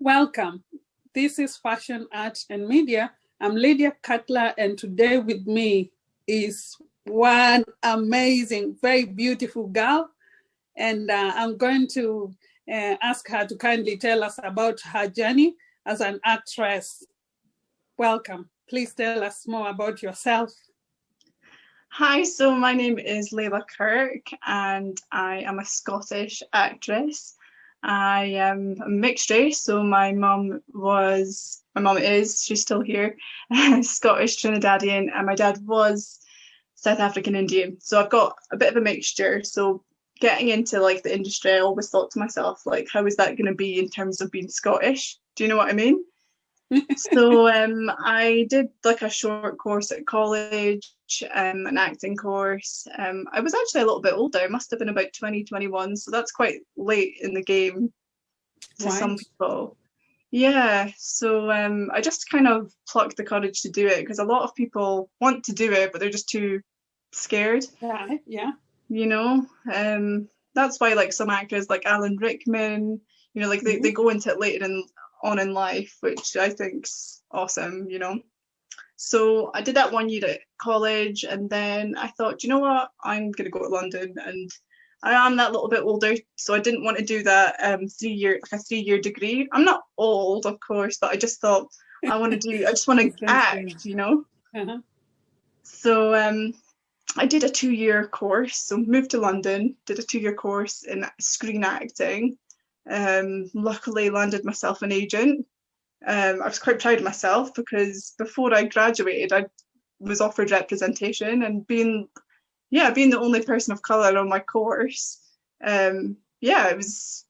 Welcome. This is Fashion, Art and Media. I'm Layla Kirk, and today with me is one amazing, very beautiful girl. And I'm going to ask her to kindly tell us about her journey as an actress. Welcome. Please tell us more about yourself. Hi, so my name is Layla Kirk and I am a Scottish actress. I am a mixed race, so my mum is, she's still here, Scottish Trinidadian, and my dad was South African Indian. So I've got a bit of a mixture. So getting into like the industry, I always thought to myself, like, how is that going to be in terms of being Scottish? Do you know what I mean? So I did like a short course at college, an acting course. I was actually a little bit older. I must have been about 20, 21. So that's quite late in the game to some people. Yeah, so I just kind of plucked the courage to do it because a lot of people want to do it, but they're just too scared. Yeah. You know, that's why like some actors like Alan Rickman, you know, like they go into it later on in life, which I think's awesome, you know. So I did that 1 year at college, and then I thought, you know what, I'm gonna go to London, and I am that little bit older, so I didn't want to do that 3-year degree. I'm not old, of course, but I just thought I just want to act, you know. So I did a 2-year course, so moved to London, did a 2-year course in screen acting. Luckily landed myself an agent. I was quite proud of myself because before I graduated I was offered representation, and being the only person of colour on my course, it's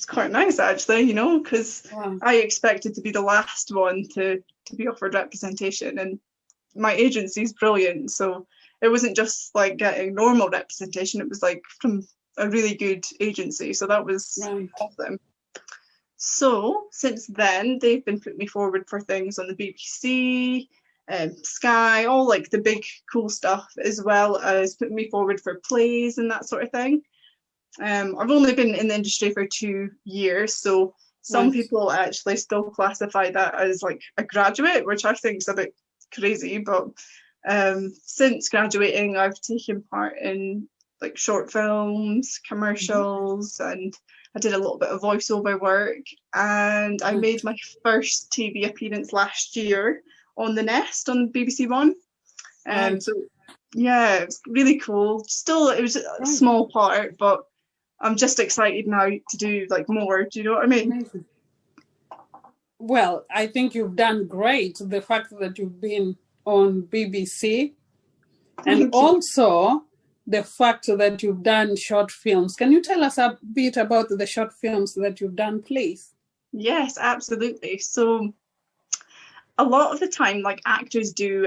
quite nice actually, you know, because I expected to be the last one to be offered representation, and my agency's brilliant, so it wasn't just like getting normal representation, it was like from a really good agency, so that was awesome. So since then they've been putting me forward for things on the BBC, Sky, all like the big cool stuff, as well as putting me forward for plays and that sort of thing. I've only been in the industry for 2 years, so some people actually still classify that as like a graduate, which I think is a bit crazy, but since graduating I've taken part in like short films, commercials, and I did a little bit of voiceover work, and I made my first TV appearance last year on The Nest on BBC One. So yeah, it was really cool. Still, it was a small part, but I'm just excited now to do like more. Do you know what I mean? Amazing. Well, I think you've done great. The fact that you've been on BBC, and also the fact that you've done short films. Can you tell us a bit about the short films that you've done, please? Yes, absolutely. So a lot of the time, like actors do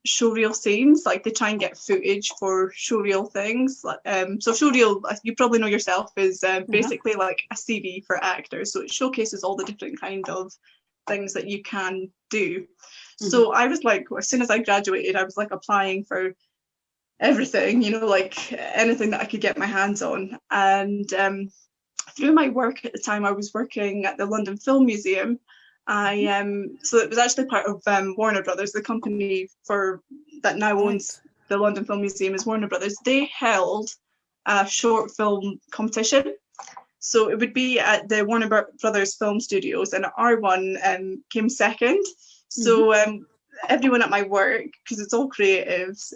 showreel scenes, like they try and get footage for showreel things. So showreel, you probably know yourself, is basically like a CV for actors. So it showcases all the different kind of things that you can do. So I was like, as soon as I graduated, I was like applying for everything, you know, like anything that I could get my hands on. And through my work at the time, I was working at the London Film Museum. So it was actually part of Warner Brothers, the company that now owns the London Film Museum is Warner Brothers. They held a short film competition. So it would be at the Warner Brothers Film Studios, and our one came second. So everyone at my work, because it's all creatives,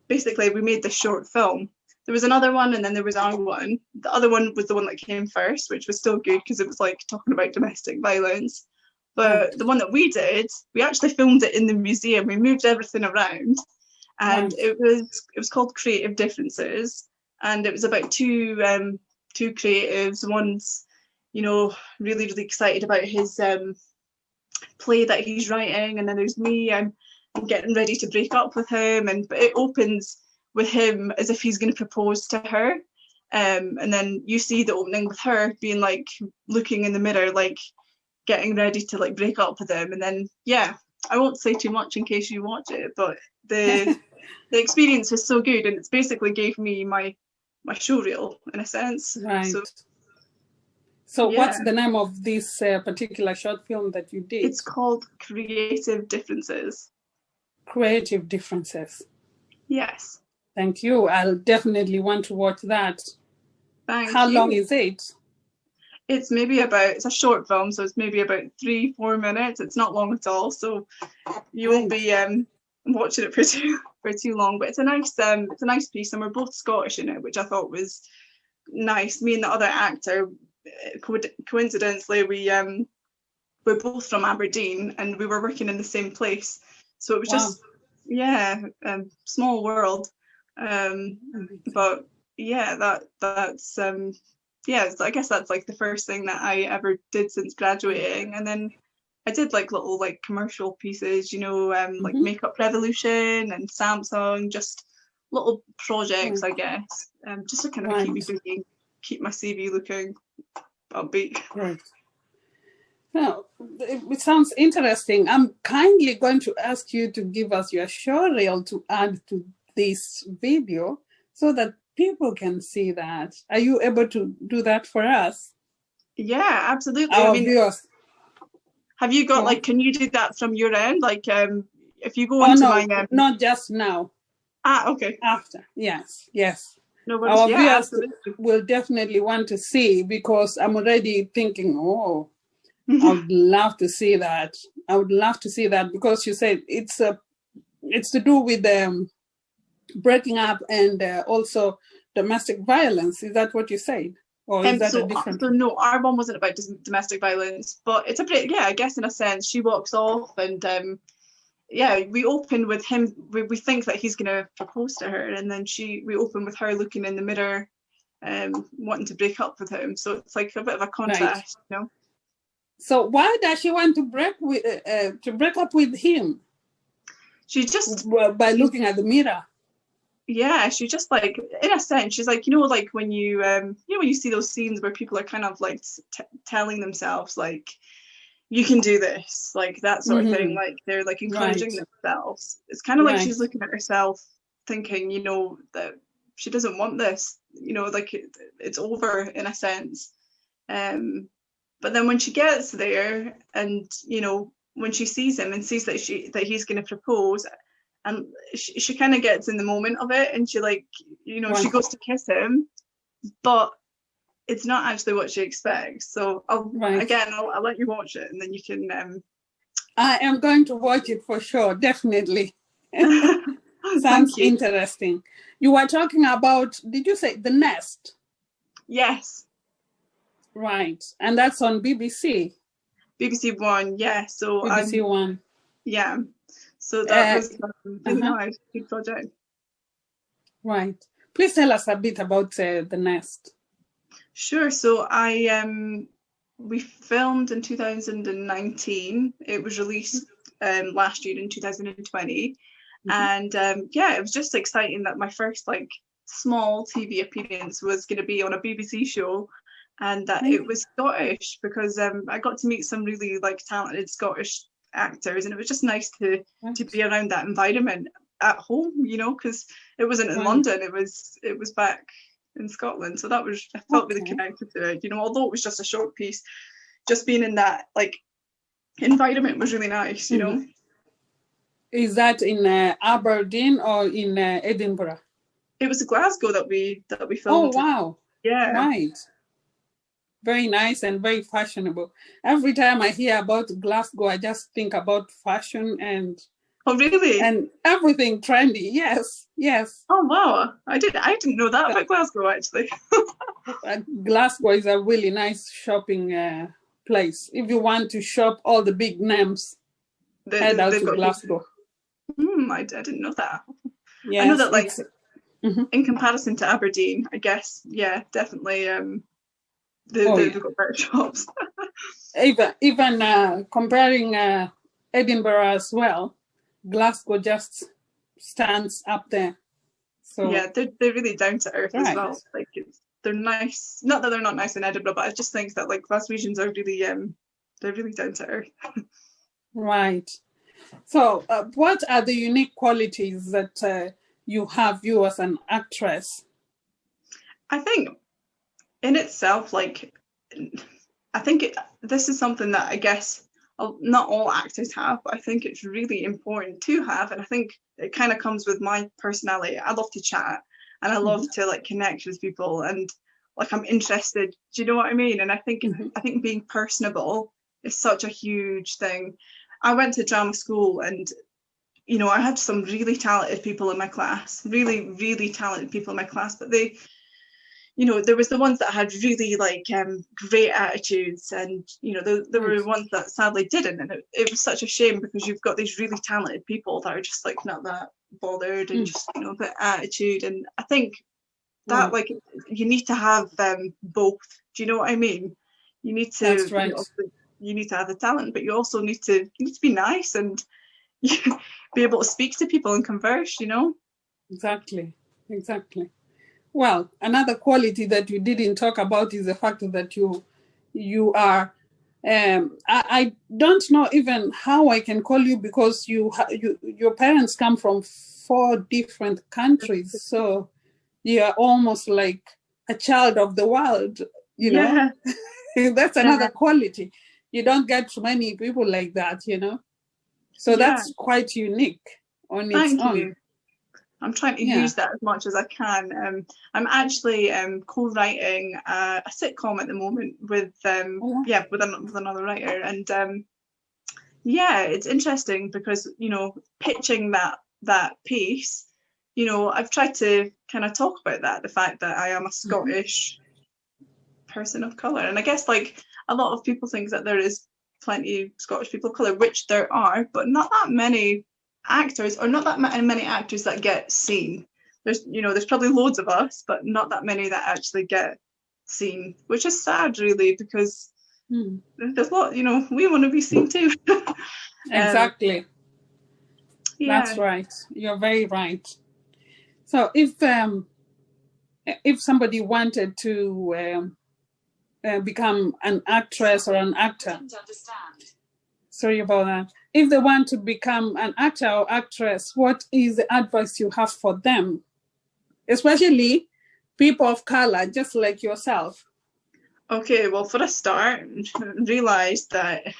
basically we made this short film. There was another one, and then there was our one. The other one was the one that came first, which was still good because it was like talking about domestic violence. But the one that we did, we actually filmed it in the museum. We moved everything around, and it was called Creative Differences, and it was about two creatives. One's, you know, really excited about his play that he's writing, and then there's me. I'm getting ready to break up with him, but it opens with him as if he's going to propose to her, and then you see the opening with her being like looking in the mirror, like getting ready to like break up with him. And then I won't say too much in case you watch it, but the experience was so good, and it's basically gave me my showreel in a sense. So Yeah. what's the name of this particular short film that you did? It's called Creative Differences. Creative Differences. Yes. Thank you. I'll definitely want to watch that. How long is it? It's it's a short film, so it's maybe about 3-4 minutes. It's not long at all, so you won't be watching it for too long. But it's a nice piece, and we're both Scottish in it, which I thought was nice. Me and the other actor, coincidentally, we're both from Aberdeen, and we were working in the same place, so it was just small world. But yeah, that's I guess that's like the first thing that I ever did since graduating. And then I did like little like commercial pieces, like Makeup Revolution and Samsung, just little projects, I guess, just to kind of keep me busy, keep my CV looking upbeat. Right. Now, it sounds interesting. I'm kindly going to ask you to give us your showreel to add to this video so that people can see that. Are you able to do that for us? Yeah, absolutely. Our viewers. Have you got can you do that from your end? Like if you go into my not just now. Okay. After. Yes. No worries. Our viewers absolutely. will definitely want to see, because I'm already thinking, I would love to see that. I would love to see that, because you said it's to do with breaking up and also domestic violence. Is that what you said? Or is that a different? So no, our one wasn't about domestic violence, but it's I guess in a sense she walks off, and we open with him. We think that he's going to propose to her, and then we open with her looking in the mirror, wanting to break up with him. So it's like a bit of a contrast, So why does she want to break up with him? She just by looking at the mirror. Yeah, she just like, in a sense, she's like, like when you when you see those scenes where people are kind of like telling themselves like, you can do this, like that sort of thing, like they're like encouraging themselves. It's kind of like she's looking at herself thinking, that she doesn't want this, like it's over in a sense. But then when she gets there, and when she sees him and sees that he's going to propose, and she kind of gets in the moment of it, and she like, she goes to kiss him, but it's not actually what she expects. So I'll let you watch it, and then you can. I am going to watch it for sure, definitely. Sounds interesting. You were talking about, did you say The Nest? Yes. Right, and that's on BBC. BBC One, yeah. So BBC One. Yeah. So that was really nice, good project. Right. Please tell us a bit about The Nest. Sure. So we filmed in 2019. It was released last year in 2020, and it was just exciting that my first like small TV appearance was going to be on a BBC show, and that it was Scottish, because I got to meet some really like talented Scottish actors, and it was just nice to be around that environment at home, because it wasn't in London, it was back in Scotland. So that was, I felt really connected to it, although it was just a short piece, just being in that like environment was really nice, Is that in Aberdeen or in Edinburgh? It was Glasgow that we filmed. Oh wow. Yeah. Right. Very nice and very fashionable. Every time I hear about Glasgow, I just think about fashion and really? And everything trendy. Yes. Oh wow. I didn't know that about Glasgow actually. Glasgow is a really nice shopping place. If you want to shop all the big names, head out to Glasgow. I didn't know that. Yes, I know that like in comparison to Aberdeen, I guess, yeah, definitely they've got better shops. even comparing Edinburgh as well, Glasgow just stands up there. So yeah, they're really down to earth as well. Like they're nice. Not that they're not nice in Edinburgh, but I just think that like Glaswegians are really they're really down to earth. Right. So what are the unique qualities that you as an actress? I think in itself, like I think this is something that I guess not all actors have, but I think it's really important to have. And I think it kind of comes with my personality. I love to chat and I love to like connect with people, and like I'm interested. Do you know what I mean? And I think being personable is such a huge thing. I went to drama school, and you know, I had some really talented people in my class, really, really talented people in my class, but they, you know, there was the ones that had really like great attitudes, and you know, there were ones that sadly didn't, and it was such a shame, because you've got these really talented people that are just like not that bothered and just, you know, a bit attitude. And I think that like you need to have both. Do you know what I mean? You need to. That's right. You need to have the talent, but you also need to be nice and be able to speak to people and converse. You know. Exactly. Well, another quality that you didn't talk about is the fact that you are. I don't know even how I can call you, because your parents come from 4 different countries, so you are almost like a child of the world. You know, that's another quality. You don't get many people like that. You know, so that's quite unique on its own. Thank you. I'm trying to use that as much as I can. I'm actually co-writing a sitcom at the moment with another writer, and it's interesting because, you know, pitching that piece, you know, I've tried to kind of talk about that, the fact that I am a Scottish person of colour, and I guess like a lot of people think that there is plenty of Scottish people of colour, which there are, but not that many actors, or not that many actors that get seen. There's probably loads of us, but not that many that actually get seen, which is sad really, because there's a lot, you know, we want to be seen too. Exactly. That's right. You're very right. So if somebody wanted to become an actress or an actor, sorry about that. If they want to become an actor or actress, what is the advice you have for them? Especially people of color, just like yourself. Okay, well, for a start, realize that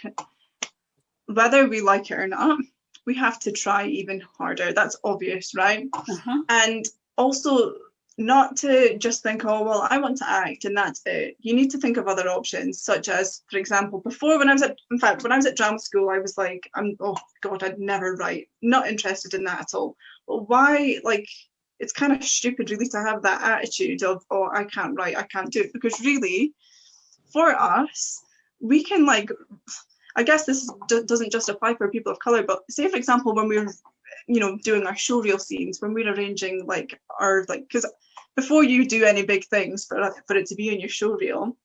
whether we like it or not, we have to try even harder. That's obvious, right? And also, not to just think, oh, well, I want to act and that's it. You need to think of other options, such as, for example, when I was at drama school, I was like, oh God, I'd never write. Not interested in that at all. But why, like, it's kind of stupid really to have that attitude of, oh, I can't write, I can't do it. Because really, for us, we can, like, I guess this doesn't just apply for people of colour, but say, for example, when we were, you know, doing our showreel scenes, when we're arranging like our, like, because before you do any big things for it to be in your showreel,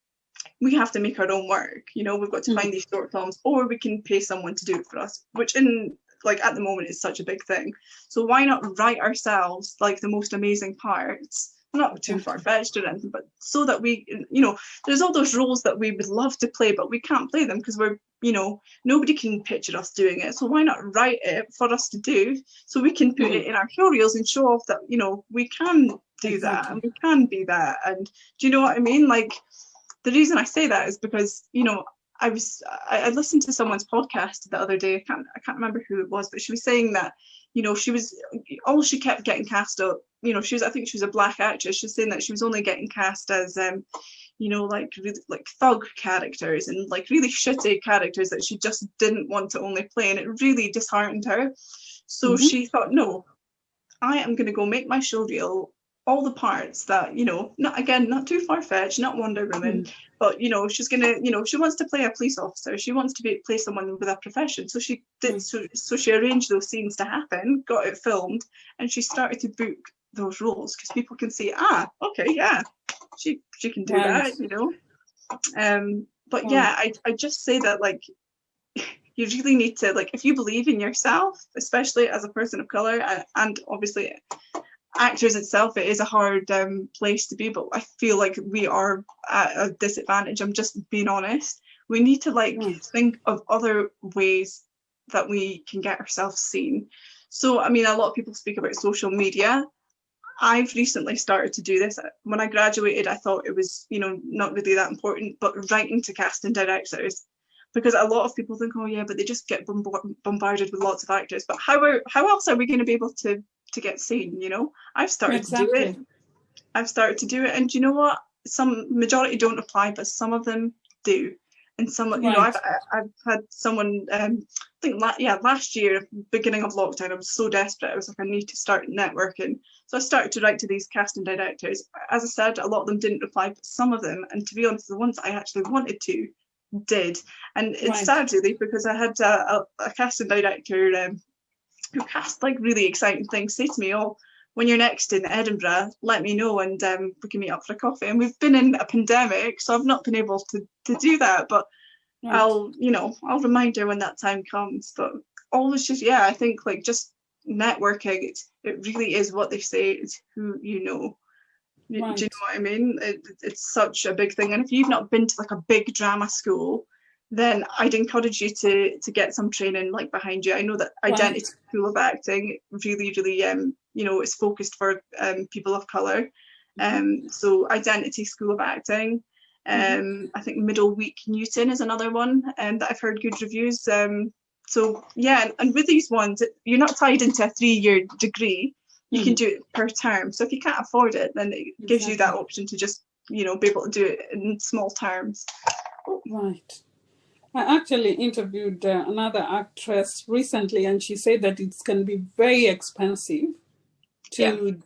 we have to make our own work. You know, we've got to find these short films, or we can pay someone to do it for us, which in, like, at the moment is such a big thing. So why not write ourselves like the most amazing parts, not too far-fetched or anything, but so that we, you know, there's all those roles that we would love to play, but we can't play them because we're, you know, nobody can picture us doing it. So why not write it for us to do, so we can put it in our showreels and show off that, you know, we can do that and we can be that. And do you know what I mean? Like, the reason I say that is because, you know, I listened to someone's podcast the other day. I can't remember who it was, but she was saying that, you know, she kept getting cast up, you know, I think she was a black actress. She's saying that she was only getting cast as you know, like really like thug characters and like really shitty characters that she just didn't want to only play, and it really disheartened her. So she thought, no, I am going to go make my showreel all the parts that, you know, not too far-fetched, not Wonder Woman, but, you know, she's going to, you know, she wants to play a police officer. She wants to play someone with a profession. So she did, so she arranged those scenes to happen, got it filmed, and she started to book those roles because people can see, okay, yeah, she can do that, you know. But yeah, I just say that, like, you really need to, like, if you believe in yourself, especially as a person of color, and obviously actors itself, it is a hard place to be, but I feel like we are at a disadvantage. I'm just being honest. We need to, like, think of other ways that we can get ourselves seen. So, I mean, a lot of people speak about social media. I've recently started to do this. When I graduated, I thought it was, not really that important, but writing to casting directors, because a lot of people think, oh yeah, but they just get bombarded with lots of actors. But how else are we going to be able to get seen? I've started to do it. I've started to do it, and you know what? Some majority don't apply, but some of them do. And some, I've had someone, I think, last year, beginning of lockdown, I was so desperate. I was like, I need to start networking. So I started to write to these casting directors. As I said, a lot of them didn't reply, but some of them, and to be honest, the ones I actually wanted to, did. And it's sad, really, because I had a casting director who cast like really exciting things say to me, oh, when you're next in Edinburgh, let me know, and we can meet up for a coffee. And we've been in a pandemic, so I've not been able to do that, but I'll remind her when that time comes. But always just, I think like just networking, it really is what they say, it's who you know. Do you know what I mean? It's such a big thing. And if you've not been to like a big drama school, then I'd encourage you to get some training like behind you. I know that Identity School of Acting really, really is focused for people of colour. So Identity School of Acting. I think Middle Week Newton is another one that I've heard good reviews. So yeah, and with these ones, you're not tied into a 3-year degree. You can do it per term. So if you can't afford it, then it gives you that option to just be able to do it in small terms. Right. I actually interviewed another actress recently, and she said that it can be very expensive to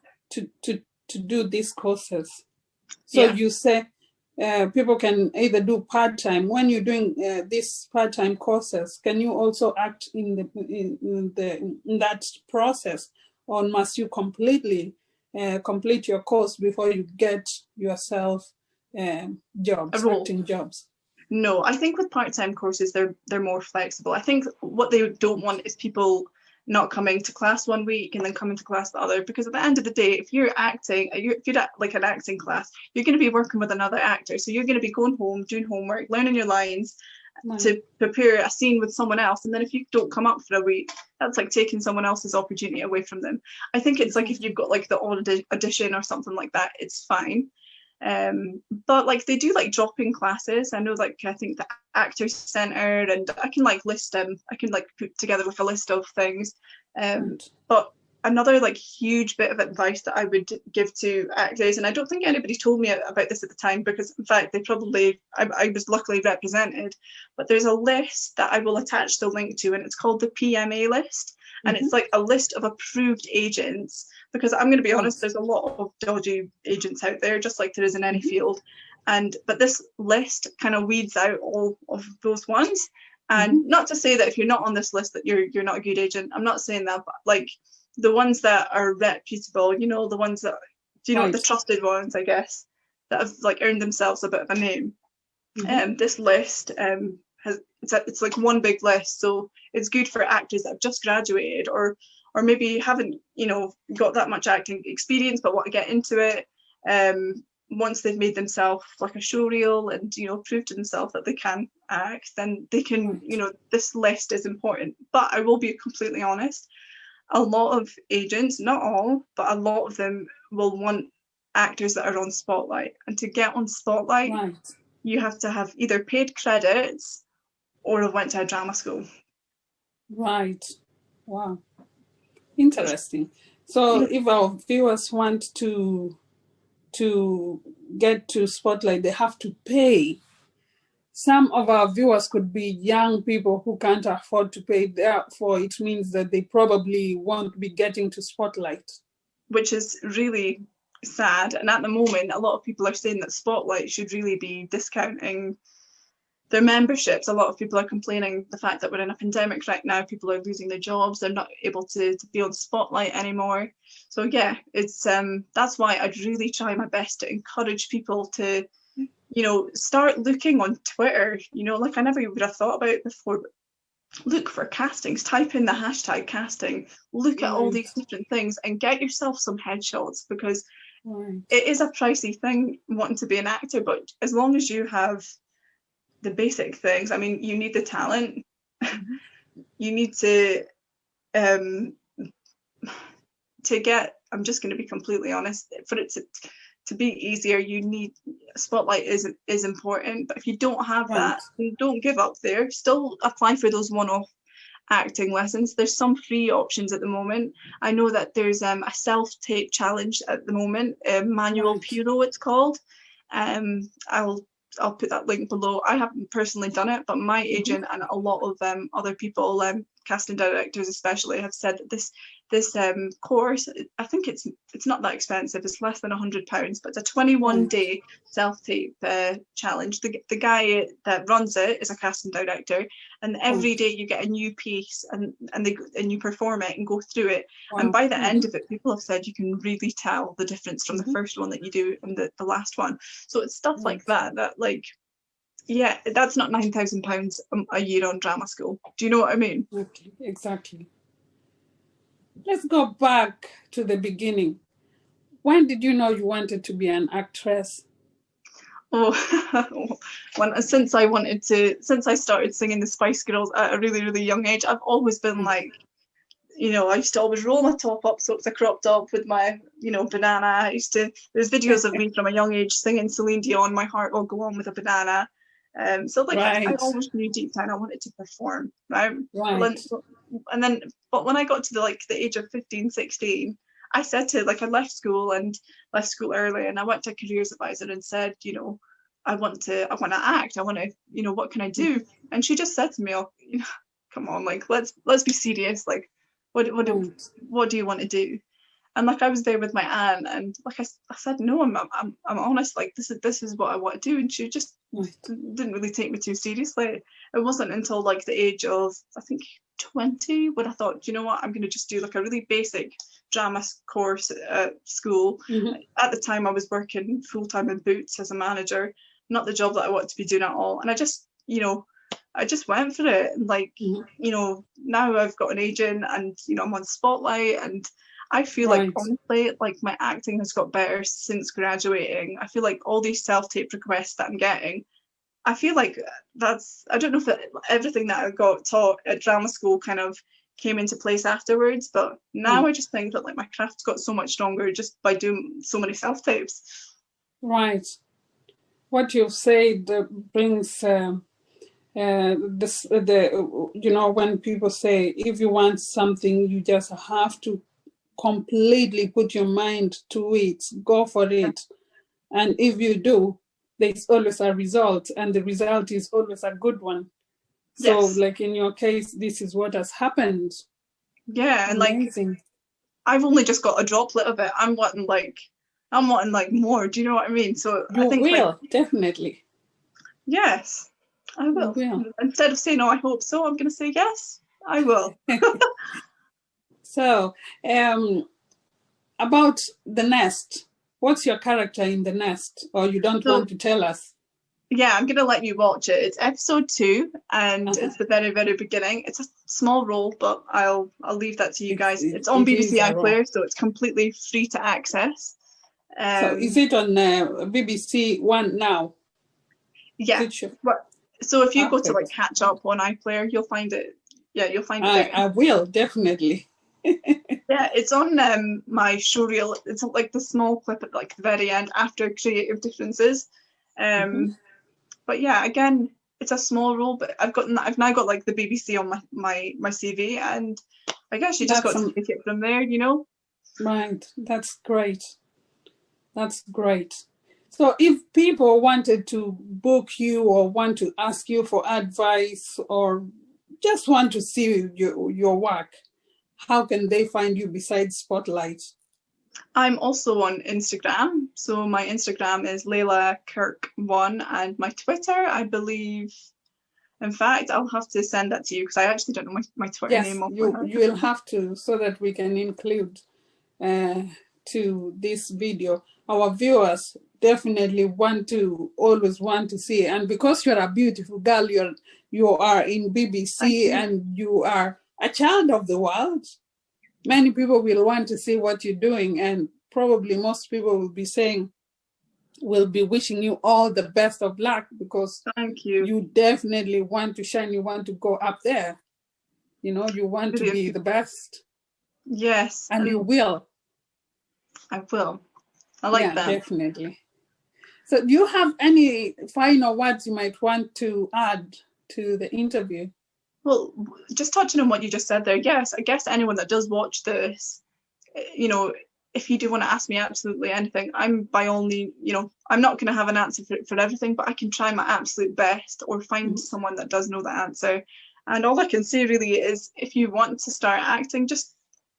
do these courses. So you say people can either do part-time. When you're doing these part-time courses, can you also act in that process, or must you completely complete your course before you get yourself jobs, acting jobs? No, I think with part-time courses, they're more flexible. I think what they don't want is people not coming to class one week and then coming to class the other, because at the end of the day, if you're acting, if you're at like an acting class, you're going to be working with another actor. So you're going to be going home, doing homework, learning your lines to prepare a scene with someone else. And then if you don't come up for a week, that's like taking someone else's opportunity away from them. I think it's like if you've got like the odd audition or something like that, it's fine. But like they do like drop-in classes. I know, like I think the Actors Centre, and I can like list I can like put together like a list of things. But another like huge bit of advice that I would give to actors, and I don't think anybody told me about this at the time, because in fact I was luckily represented, but there's a list that I will attach the link to, and it's called the PMA list. And it's like a list of approved agents, because I'm going to be honest, there's a lot of dodgy agents out there, just like there is in any field. But this list kind of weeds out all of those ones. And not to say that if you're not on this list that you're not a good agent. I'm not saying that, but like the ones that are reputable, the ones that, the trusted ones, I guess, that have like earned themselves a bit of a name. This list it's like one big list, so it's good for actors that have just graduated or maybe haven't got that much acting experience but want to get into it. Once they've made themselves like a showreel and proved to themselves that they can act, then they can this list is important. But I will be completely honest, a lot of agents, not all, but a lot of them will want actors that are on Spotlight, and to get on Spotlight you have to have either paid credits or have went to a drama school. Right. Wow. Interesting. So if our viewers want to get to Spotlight, they have to pay. Some of our viewers could be young people who can't afford to pay. Therefore, it means that they probably won't be getting to Spotlight. Which is really sad. And at the moment, a lot of people are saying that Spotlight should really be discounting their memberships. A lot of people are complaining the fact that we're in a pandemic right now, people are losing their jobs, they're not able to be on Spotlight anymore. So yeah, it's that's why I'd really try my best to encourage people to start looking on Twitter, like I never would have thought about it before, but look for castings, type in the hashtag casting, look at all these different things and get yourself some headshots, because it is a pricey thing wanting to be an actor, but as long as you have the basic things, I mean, you need the talent, you need to get I'm just going to be completely honest. For it to be easier, you need spotlight is important. But if you don't have that, then don't give up there. Still apply for those one-off acting lessons. There's some free options at the moment. I know that there's a self-tape challenge at the moment, Manual Puro it's called. I'll put that link below. I haven't personally done it, but my agent and a lot of other people, casting directors especially, have said that this course, I think it's not that expensive. It's less than £100, but it's a 21-day self-tape challenge. The guy that runs it is a casting director, and every day you get a new piece and you perform it and go through it. And by the end of it, people have said you can really tell the difference from the first one that you do and the last one. So it's stuff like that like, yeah, that's not £9,000 a year on drama school. Do you know what I mean? Exactly. Let's go back to the beginning. When did you know you wanted to be an actress? Oh, since I started singing the Spice Girls at a really, really young age, I've always been like, you know, I used to always roll my top up so it's a crop top with my, you know, banana. There's videos of me from a young age singing Celine Dion, My Heart Will Go On with a Banana. So like I always knew deep down I wanted to perform, right? But when I got to the age of 15, 16, I said to I left school early, and I went to a careers advisor and said, you know, I want to act. I want to, you know, what can I do? And she just said to me, oh, you know, come on, let's be serious. Like, what do you want to do? And I was there with my aunt, and I said, no, I'm honest. Like, this is what I want to do. And she just didn't really take me too seriously. It wasn't until the age of, I think, 20 when I thought, you know what, I'm going to just do a really basic drama course at school. At the time, I was working full time in Boots as a manager, not the job that I wanted to be doing at all. And I just went for it. And you know, now I've got an agent, and you know, I'm on Spotlight, and I feel honestly, my acting has got better since graduating. I feel all these self-tape requests that I'm getting, I feel I don't know if everything that I got taught at drama school kind of came into place afterwards, but now I just think that my craft's got so much stronger just by doing so many self-tapes. Right. What you've said brings you know, when people say, if you want something, you just have to completely put your mind to it, go for it. And if you do, there's always a result, and the result is always a good one. So in your case, this is what has happened. Yeah. And amazing. I've only just got a droplet of it. I'm wanting more. Do you know what I mean? So you I think will definitely. Yes, I will. Instead of saying, oh, I hope so, I'm going to say yes, I will. So, about The Nest, what's your character in The Nest? Or you don't want to tell us? Yeah, I'm going to let you watch it. It's episode 2, and it's the very, very beginning. It's a small role, but I'll leave that to you guys. It's on BBC iPlayer, so it's completely free to access. So is it on BBC One now? Yeah. So if you go to catch up on iPlayer, you'll find it. Yeah, you'll find it there. I will, definitely. Yeah, it's on my Showreel. It's the small clip at the very end after Creative Differences. But yeah, again, it's a small role, but I've now got the BBC on my CV, and I guess you just got to take it from there, you know. Right, that's great. That's great. So if people wanted to book you or want to ask you for advice or just want to see your work, how can they find you besides Spotlight? I'm also on Instagram. So my Instagram is Layla Kirk 1, and my Twitter, I believe, in fact, I'll have to send that to you because I actually don't know my Twitter name. You will have to, so that we can include to this video. Our viewers definitely always want to see, and because you're a beautiful girl, you are in BBC and you are a child of the world. Many people will want to see what you're doing, and probably most people will be wishing you all the best of luck, because thank you. You definitely want to shine. You want to go up there. You know, you want to be the best. Yes. And you will. I will. I like that. Definitely. So do you have any final words you might want to add to the interview? Well, just touching on what you just said there, yes, I guess anyone that does watch this, you know, if you do want to ask me absolutely anything, I'm by all means, you know, I'm not going to have an answer for everything, but I can try my absolute best or find someone that does know the answer. And all I can say really is, if you want to start acting, just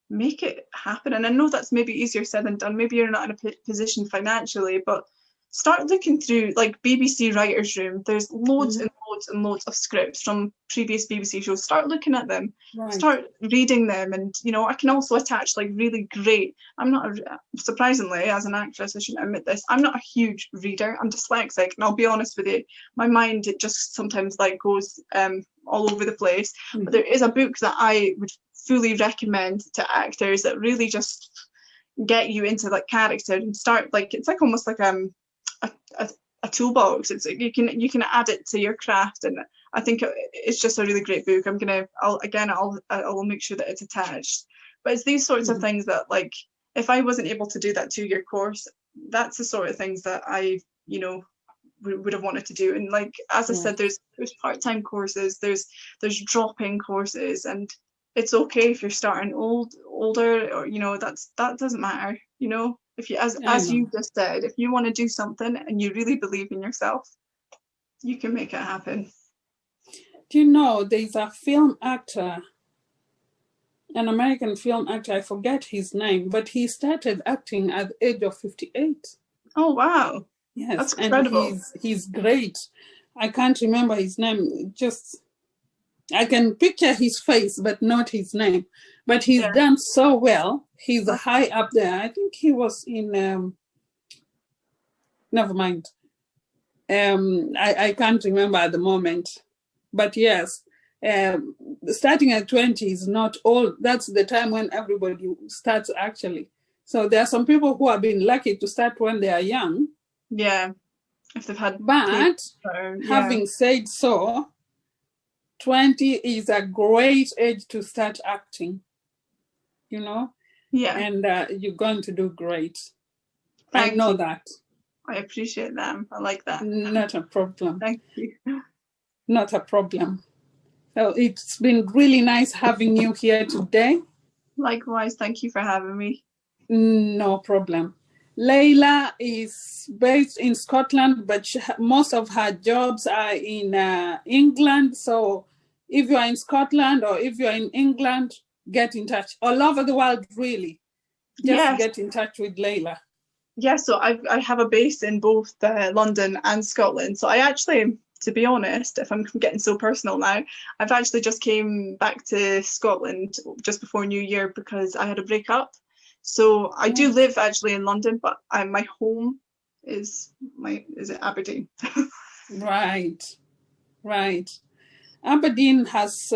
make it happen. And I know that's maybe easier said than done. Maybe you're not in a position financially, but start looking through, like, BBC Writers' Room. There's loads and loads and loads of scripts from previous BBC shows. Start looking at them, start reading them, and, you know, I can also attach like really great. I'm not, surprisingly, as an actress, I shouldn't admit this, I'm not a huge reader. I'm dyslexic, and I'll be honest with you, my mind, it just sometimes like goes all over the place. But there is a book that I would fully recommend to actors that really just get you into that character and start, like, it's like almost like a toolbox. It's like you can add it to your craft, and I think it's just a really great book. I'll make sure that it's attached. But it's these sorts of things that, like, if I wasn't able to do that 2-year course, that's the sort of things that I, you know, would have wanted to do. And, like, as I said, there's part-time courses, there's drop-in courses, and it's okay if you're starting older, or, you know, that doesn't matter, you know. If you, as you just said, if you want to do something and you really believe in yourself, you can make it happen. Do you know there's a film actor, an American film actor, I forget his name, but he started acting at the age of 58. Oh, wow. Yes, that's incredible. And he's great. I can't remember his name. I can picture his face, but not his name. But he's done so well. He's high up there. I think he was in, never mind. I can't remember at the moment. But yes, starting at 20 is not old. That's the time when everybody starts, actually. So there are some people who have been lucky to start when they are young. Yeah, if they've had. But having said so, 20 is a great age to start acting, you know? Yeah. And you're going to do great. I know that. I appreciate that. I like that. Not a problem. Thank you. Not a problem. So it's been really nice having you here today. Likewise. Thank you for having me. No problem. Layla is based in Scotland, but most of her jobs are in England. So if you're in Scotland or if you're in England, get in touch. All over the world, really. Just get in touch with Layla. Yeah, so I have a base in both London and Scotland. So I actually, to be honest, if I'm getting so personal now, I've actually just came back to Scotland just before New Year because I had a breakup. So I do live actually in London, but my home is Aberdeen. Right. Aberdeen has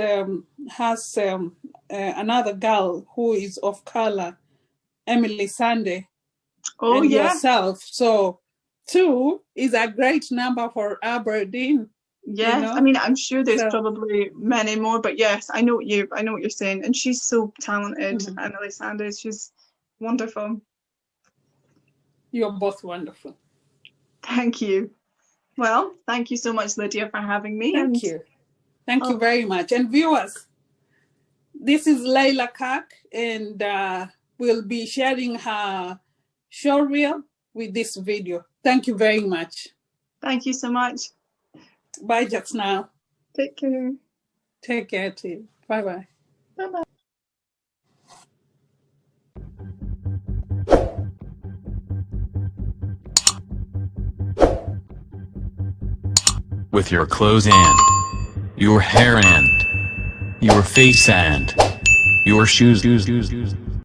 another girl who is of color, Emily Sunday. Oh, and yeah. Yourself. So 2 is a great number for Aberdeen. Yes, you know? I mean, I'm sure there's probably many more, but yes, I know what you're saying, and she's so talented. Emily Sanders, she's wonderful. You're both wonderful. Thank you. Well, thank you so much, Lydia, for having me. Thank you. Thank you very much. And viewers, this is Layla Kirk, and we'll be sharing her showreel with this video. Thank you very much. Thank you so much. Bye just now. Take care. Take care too. Bye-bye. Bye-bye. With your clothes and your hair and your face and your shoes.